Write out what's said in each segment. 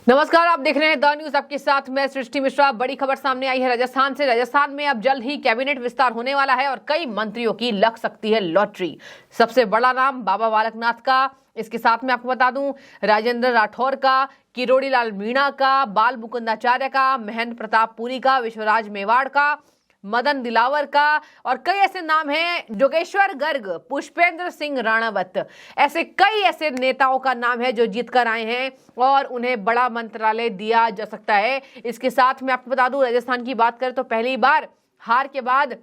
नमस्कार, आप देख रहे हैं द न्यूज। आपके साथ मैं सृष्टि मिश्रा। बड़ी खबर सामने आई है राजस्थान से। राजस्थान में अब जल्द ही कैबिनेट विस्तार होने वाला है और कई मंत्रियों की लग सकती है लॉटरी। सबसे बड़ा नाम बाबा बालकनाथ का, इसके साथ में आपको बता दूं राजेंद्र राठौर का, किरोड़ी लाल मीणा का, बाल मुकुंदाचार्य का, महेंद्र प्रताप पुरी का, विश्वराज मेवाड़ का, मदन दिलावर का और कई ऐसे नाम हैं, जोगेश्वर गर्ग, पुष्पेंद्र सिंह राणावत, ऐसे कई ऐसे नेताओं का नाम है जो जीत कर आए हैं और उन्हें बड़ा मंत्रालय दिया जा सकता है। इसके साथ में आपको बता दूं राजस्थान की बात करें तो पहली बार हार के बाद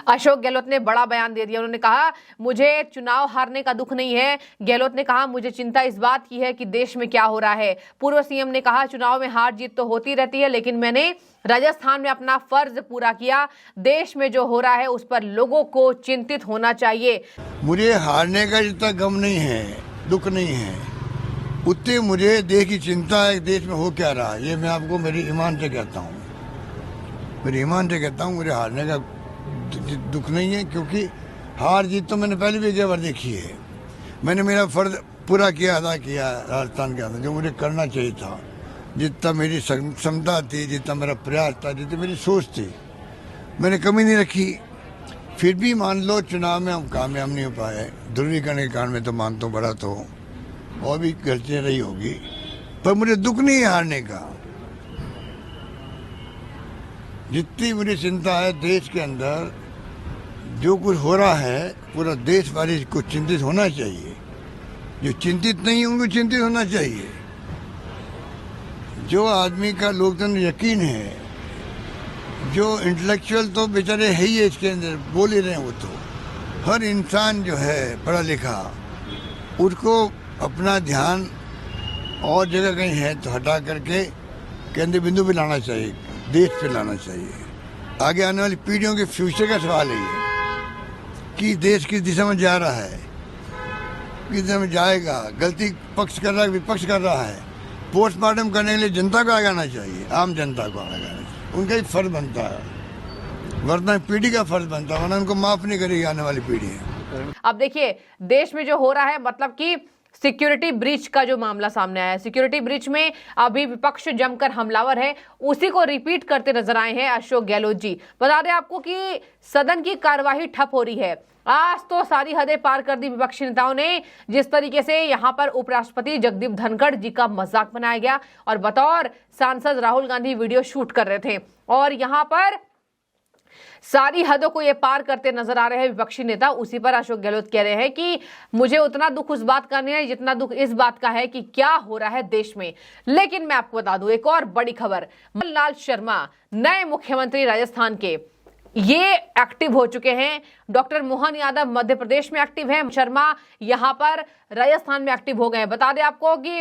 अशोक गहलोत ने बड़ा बयान दे दिया। उन्होंने कहा मुझे चुनाव हारने का दुख नहीं है। गहलोत ने कहा मुझे चिंता इस बात की है कि देश में क्या हो रहा है। पूर्व सीएम ने कहा चुनाव में हार जीत तो होती रहती है, लेकिन मैंने राजस्थान में अपना फर्ज पूरा किया। देश में जो हो रहा है उस पर लोगों को चिंतित होना चाहिए। मुझे हारने का जितना गम नहीं है, दुख नहीं है, उतनी मुझे देश की चिंता है। देश में हो क्या रहा है ये मैं आपको मेरी ईमान से कहता हूँ। मुझे हारने का दुख नहीं है, क्योंकि हार जीत तो मैंने पहले भी कई बार देखी है। मैंने मेरा फर्ज पूरा किया, अदा किया राजस्थान के अंदर, जो मुझे करना चाहिए था, जितना मेरी क्षमता थी, जितना मेरा प्रयास था, जितनी मेरी सोच थी, मैंने कमी नहीं रखी। फिर भी मान लो चुनाव में हम कामयाब नहीं हो पाए, ध्रुवीकरण के कारण में तो मानता हूँ बड़ा तो और भी गलतियाँ रही होगी, पर मुझे दुख नहीं है हारने का। जितनी मुझे चिंता है देश के अंदर जो कुछ हो रहा है, पूरा देश वाले को चिंतित होना चाहिए। जो चिंतित नहीं है उनको चिंतित होना चाहिए। जो आदमी का लोकतंत्र यकीन है, जो इंटेलेक्चुअल तो बेचारे है ही है, इसके अंदर बोल ही रहे हैं वो तो। हर इंसान जो है पढ़ा लिखा, उसको अपना ध्यान और जगह कहीं है तो हटा करके केंद्र बिंदु पे लाना चाहिए, देश पे लाना चाहिए। आगे आने वाली पीढ़ियों के फ्यूचर का सवाल है ये कि देश किस दिशा में जा रहा है, किस दिशा में जाएगा। गलती पक्ष कर रहा है, विपक्ष कर रहा है। पोस्टमार्टम करने के लिए जनता को आगे आना चाहिए, आम जनता को आगे आना चाहिए। उनका ही फर्ज बनता है, वर्तमान पीढ़ी का फर्ज बनता है, वरना उनको माफ नहीं करेगी आने वाली पीढ़ी। अब देखिए देश में जो हो रहा है, मतलब कि सिक्योरिटी ब्रीच का जो मामला सामने आया है, सिक्योरिटी ब्रीच में अभी विपक्ष जमकर हमलावर है, उसी को रिपीट करते नजर आए हैं अशोक गहलोत जी। बता दें आपको कि सदन की कार्यवाही ठप हो रही है। आज तो सारी हदें पार कर दी विपक्षी नेताओं ने। जिस तरीके से यहां पर उपराष्ट्रपति जगदीप धनखड़ जी का मजाक बनाया गया और बतौर सांसद राहुल गांधी वीडियो शूट कर रहे थे, और यहां पर सारी हदों को ये पार करते नजर आ रहे हैं विपक्षी नेता। उसी पर अशोक गहलोत कह रहे हैं कि मुझे उतना दुख उस बात का नहीं है जितना दुख इस बात का है कि क्या हो रहा है देश में। लेकिन मैं आपको बता दूं एक और बड़ी खबर, मदन लाल शर्मा नए मुख्यमंत्री राजस्थान के ये एक्टिव हो चुके हैं। डॉक्टर मोहन यादव मध्य प्रदेश में एक्टिव है, शर्मा यहां पर राजस्थान में एक्टिव हो गए हैं। बता दें आपको कि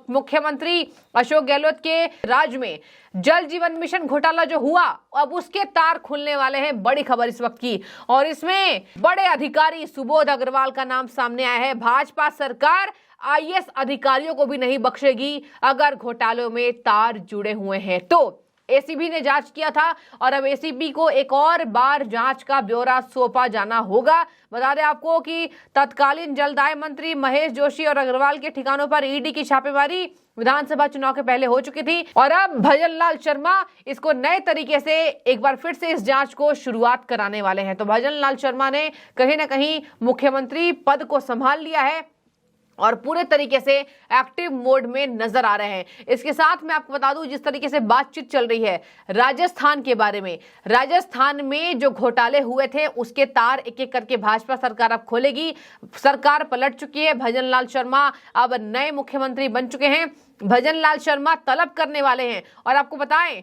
मुख्यमंत्री अशोक गहलोत के राज में जल जीवन मिशन घोटाला जो हुआ, अब उसके तार खुलने वाले हैं। बड़ी खबर इस वक्त की, और इसमें बड़े अधिकारी सुबोध अग्रवाल का नाम सामने आया है। भाजपा सरकार आईएएस अधिकारियों को भी नहीं बख्शेगी अगर घोटालों में तार जुड़े हुए हैं तो। एसीबी ने जांच किया था और अब एसीबी को एक और बार जांच का ब्यौरा सौंपा जाना होगा। बता दें आपको कि तत्कालीन जलदाय मंत्री महेश जोशी और अग्रवाल के ठिकानों पर ईडी की छापेमारी विधानसभा चुनाव के पहले हो चुकी थी, और अब भजन लाल शर्मा इसको नए तरीके से एक बार फिर से इस जांच को शुरुआत कराने वाले हैं। तो भजन लाल शर्मा ने कहीं ना कहीं मुख्यमंत्री पद को संभाल लिया है और पूरे तरीके से एक्टिव मोड में नजर आ रहे हैं। इसके साथ मैं आपको बता दूं जिस तरीके से बातचीत चल रही है राजस्थान के बारे में, राजस्थान में जो घोटाले हुए थे उसके तार एक एक करके भाजपा सरकार अब खोलेगी। सरकार पलट चुकी है, भजन लाल शर्मा अब नए मुख्यमंत्री बन चुके हैं। भजन लाल शर्मा तलब करने वाले हैं। और आपको बताएं,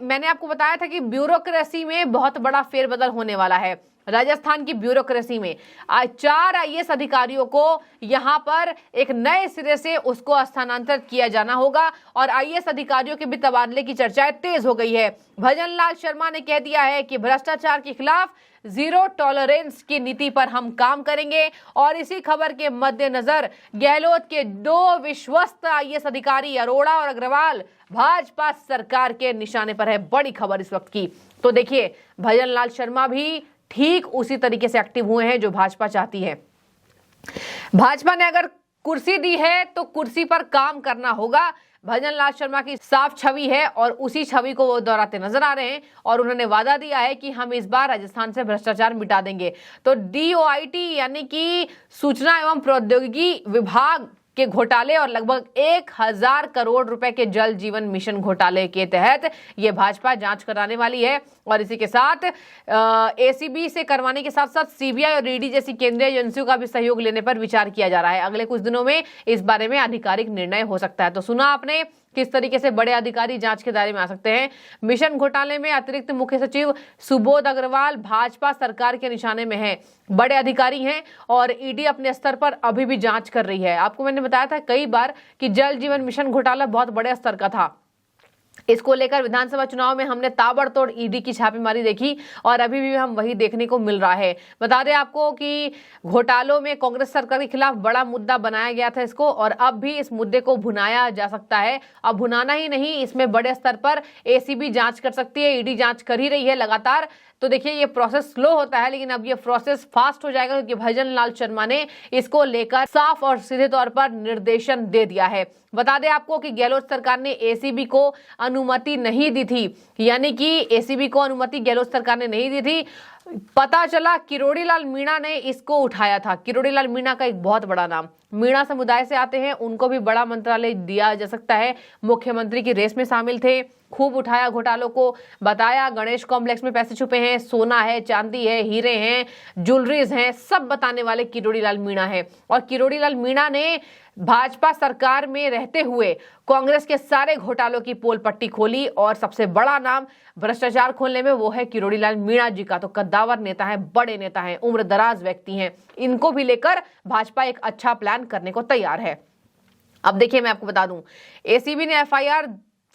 मैंने आपको बताया था कि ब्यूरोक्रेसी में बहुत बड़ा फेरबदल होने वाला है। राजस्थान की ब्यूरोक्रेसी में 4 आईएएस अधिकारियों को यहां पर एक नए सिरे से उसको स्थानांतरित किया जाना होगा, और आईएएस अधिकारियों के भी तबादले की चर्चाएं तेज हो गई है। भजन लाल शर्मा ने कह दिया है कि भ्रष्टाचार के खिलाफ जीरो टॉलरेंस की नीति पर हम काम करेंगे, और इसी खबर के मद्देनजर गहलोत के 2 विश्वस्त आईएएस अधिकारी अरोड़ा और अग्रवाल भाजपा सरकार के निशाने पर है। बड़ी खबर इस वक्त की। तो देखिए भजन लाल शर्मा भी ठीक उसी तरीके से एक्टिव हुए हैं जो भाजपा चाहती है। भाजपा ने अगर कुर्सी दी है तो कुर्सी पर काम करना होगा। भजन लाल शर्मा की साफ छवि है और उसी छवि को वो दोहराते नजर आ रहे हैं और उन्होंने वादा दिया है कि हम इस बार राजस्थान से भ्रष्टाचार मिटा देंगे। तो DOIT यानी कि सूचना एवं प्रौद्योगिकी विभाग के घोटाले और लगभग 1000 करोड़ रुपए के जल जीवन मिशन घोटाले के तहत ये भाजपा जांच कराने वाली है और इसी के साथ ACB से करवाने के साथ साथ CBI और ED जैसी केंद्रीय एजेंसियों का भी सहयोग लेने पर विचार किया जा रहा है। अगले कुछ दिनों में इस बारे में आधिकारिक निर्णय हो सकता है। तो सुना आपने किस तरीके से बड़े अधिकारी जांच के दायरे में आ सकते हैं। मिशन घोटाले में अतिरिक्त मुख्य सचिव सुबोध अग्रवाल भाजपा सरकार के निशाने में हैं, बड़े अधिकारी हैं और ED अपने स्तर पर अभी भी जांच कर रही है। आपको मैंने बताया था कई बार कि जल जीवन मिशन घोटाला बहुत बड़े स्तर का था। इसको लेकर विधानसभा चुनाव में हमने ताबड़तोड़ ED की छापेमारी देखी और अभी भी हम वही देखने को मिल रहा है। बता दें आपको कि घोटालों में कांग्रेस सरकार के खिलाफ बड़ा मुद्दा बनाया गया था इसको और अब भी इस मुद्दे को भुनाया जा सकता है। अब भुनाना ही नहीं, इसमें बड़े स्तर पर ACB जांच कर सकती है, ED जांच कर ही रही है लगातार। तो देखिए ये प्रोसेस स्लो होता है लेकिन अब ये प्रोसेस फास्ट हो जाएगा क्योंकि भजन लाल शर्मा ने इसको लेकर साफ और सीधे तौर पर निर्देशन दे दिया है। बता दें आपको कि गहलोत सरकार ने ACB को अनुमति नहीं दी थी, यानी कि ACB को अनुमति गहलोत सरकार ने नहीं दी थी। पता चला किरोड़ी लाल मीणा ने इसको उठाया था। किरोड़ी लाल मीणा का एक बहुत बड़ा नाम, मीणा समुदाय से आते हैं, उनको भी बड़ा मंत्रालय दिया जा सकता है। मुख्यमंत्री की रेस में शामिल थे, खूब उठाया घोटालों को, बताया गणेश कॉम्प्लेक्स में पैसे छुपे हैं, सोना है, चांदी है, हीरे हैं, ज्वेलरीज हैं, सब बताने वाले किरोड़ी लाल मीणा है। और किरोड़ी लाल मीणा ने भाजपा सरकार में रहते हुए कांग्रेस के सारे घोटालों की पोल पट्टी खोली और सबसे बड़ा नाम भ्रष्टाचार खोलने में वो है किरोड़ी लाल मीणा जी का। तो कद्दावर नेता है, बड़े नेता हैं, उम्र दराज व्यक्ति हैं, इनको भी लेकर भाजपा एक अच्छा प्लान करने को तैयार है। अब देखिए मैं आपको बता दूं, ACB ने FIR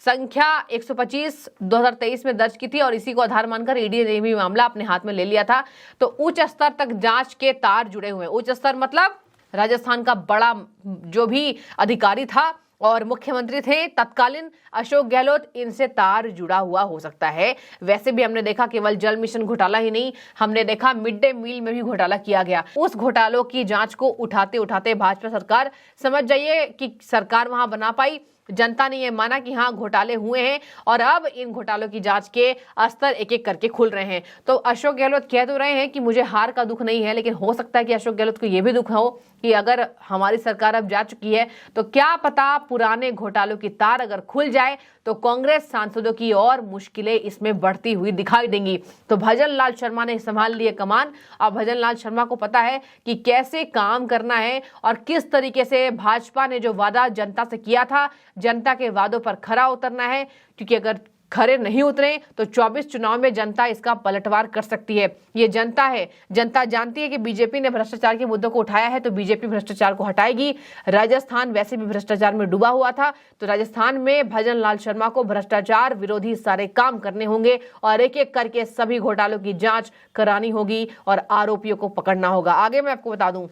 संख्या 125 2023 में दर्ज की थी और इसी को आधार मानकर ED ने भी मामला अपने हाथ में ले लिया था। तो उच्च स्तर तक जांच के तार जुड़े हुए हैं। उच्च स्तर मतलब राजस्थान का बड़ा जो भी अधिकारी था और मुख्यमंत्री थे तत्कालीन अशोक गहलोत, इनसे तार जुड़ा हुआ हो सकता है। वैसे भी हमने देखा केवल जल मिशन घोटाला ही नहीं, हमने देखा मिड डे मील में भी घोटाला किया गया। उस घोटालों की जांच को उठाते उठाते भाजपा सरकार, समझ जाइए कि सरकार वहां बना पाई। जनता ने यह माना कि हाँ घोटाले हुए हैं और अब इन घोटालों की जांच के स्तर एक एक करके खुल रहे हैं। तो अशोक गहलोत कह तो रहे हैं कि मुझे हार का दुख नहीं है, लेकिन हो सकता है कि अशोक गहलोत को यह भी दुख हो कि अगर हमारी सरकार अब जा चुकी है तो क्या पता पुराने घोटालों की तार अगर खुल जाए तो कांग्रेस सांसदों की और मुश्किलें इसमें बढ़ती हुई दिखाई देंगी। तो भजन लाल शर्मा ने संभाल लिए कमान। अब भजन लाल शर्मा को पता है कि कैसे काम करना है और किस तरीके से भाजपा ने जो वादा जनता से किया था, जनता के वादों पर खरा उतरना है, क्योंकि अगर खरे नहीं उतरे तो 24 चुनाव में जनता इसका पलटवार कर सकती है। ये जनता है, जनता जानती है कि बीजेपी ने भ्रष्टाचार के मुद्दों को उठाया है तो बीजेपी भ्रष्टाचार को हटाएगी। राजस्थान वैसे भी भ्रष्टाचार में डूबा हुआ था, तो राजस्थान में भजन लाल शर्मा को भ्रष्टाचार विरोधी सारे काम करने होंगे और एक एक करके सभी घोटालों की जांच करानी होगी और आरोपियों को पकड़ना होगा। आगे मैं आपको बता दूं,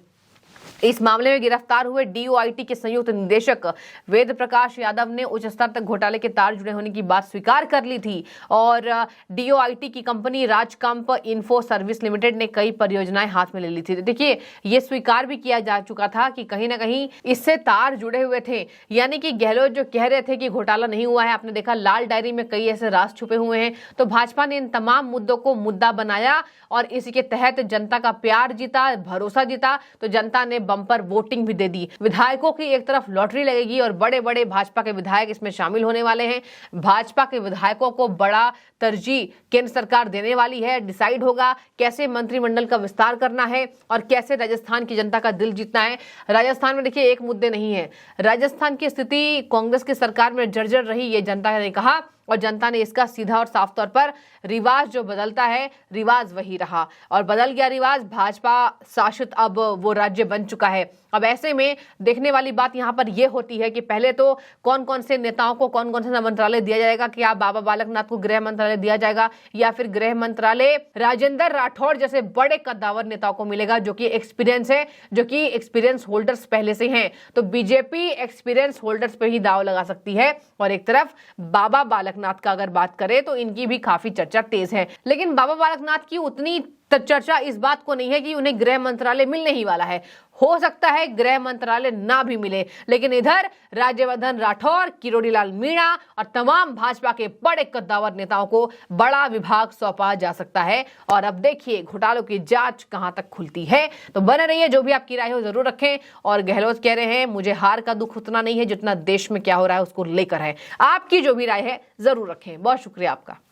इस मामले में गिरफ्तार हुए DOIT के संयुक्त निदेशक वेद प्रकाश यादव ने उच्च स्तर तक घोटाले के तार जुड़े होने की बात स्वीकार कर ली थी और DOIT की कंपनी राजकंप इन्फो सर्विस लिमिटेड ने कई परियोजनाएं हाथ में ले ली थी। देखिए ये स्वीकार भी किया जा चुका था कि कहीं ना कहीं इससे तार जुड़े हुए थे, यानी कि गहलोत जो कह रहे थे कि घोटाला नहीं हुआ है, आपने देखा लाल डायरी में कई ऐसे राज छुपे हुए हैं। तो भाजपा ने इन तमाम मुद्दों को मुद्दा बनाया और इसी के तहत जनता का प्यार जीता, भरोसा जीता, तो जनता ने बम्पर वोटिंग भी दे दी। विधायकों की एक तरफ लॉटरी लगेगी और बड़े बड़े भाजपा के विधायक इसमें शामिल होने वाले हैं। भाजपा के विधायकों को बड़ा तरजीह केंद्र सरकार देने वाली है। डिसाइड होगा कैसे मंत्रिमंडल का विस्तार करना है और कैसे राजस्थान की जनता का दिल जीतना है। राजस्थान में देखिए एक मुद्दे नहीं है, राजस्थान की स्थिति कांग्रेस की सरकार में जर्जर रही, ये जनता ने कहा और जनता ने इसका सीधा और साफ तौर पर रिवाज जो बदलता है, रिवाज वही रहा और बदल गया रिवाज। भाजपा शासित अब वो राज्य बन चुका है। अब ऐसे में देखने वाली बात यहाँ पर यह होती है कि पहले तो कौन कौन से नेताओं को कौन कौन सा मंत्रालय दिया जाएगा। क्या बाबा बालकनाथ को गृह मंत्रालय दिया जाएगा या फिर गृह मंत्रालय राजेंद्र राठौड़ जैसे बड़े कद्दावर नेताओं को मिलेगा जो कि एक्सपीरियंस है, जो कि एक्सपीरियंस होल्डर्स पहले से हैं। तो बीजेपी एक्सपीरियंस होल्डर्स पे ही दाव लगा सकती है। और एक तरफ बाबा बालकनाथ का अगर बात करें तो इनकी भी काफी चर्चा तेज है, लेकिन बाबा बालकनाथ की उतनी चर्चा इस बात को नहीं है कि उन्हें गृह मंत्रालय मिलने ही वाला है। हो सकता है गृह मंत्रालय ना भी मिले, लेकिन इधर राज्यवर्धन राठौर, किरोड़ीलाल मीणा और तमाम भाजपा के बड़े कद्दावर नेताओं को बड़ा विभाग सौंपा जा सकता है। और अब देखिए घोटालों की जांच कहां तक खुलती है। तो बने रहिए, जो भी आपकी राय हो जरूर रखें। और गहलोत कह रहे हैं मुझे हार का दुख उतना नहीं है जितना देश में क्या हो रहा है उसको लेकर है। आपकी जो भी राय है जरूर रखें। बहुत शुक्रिया आपका।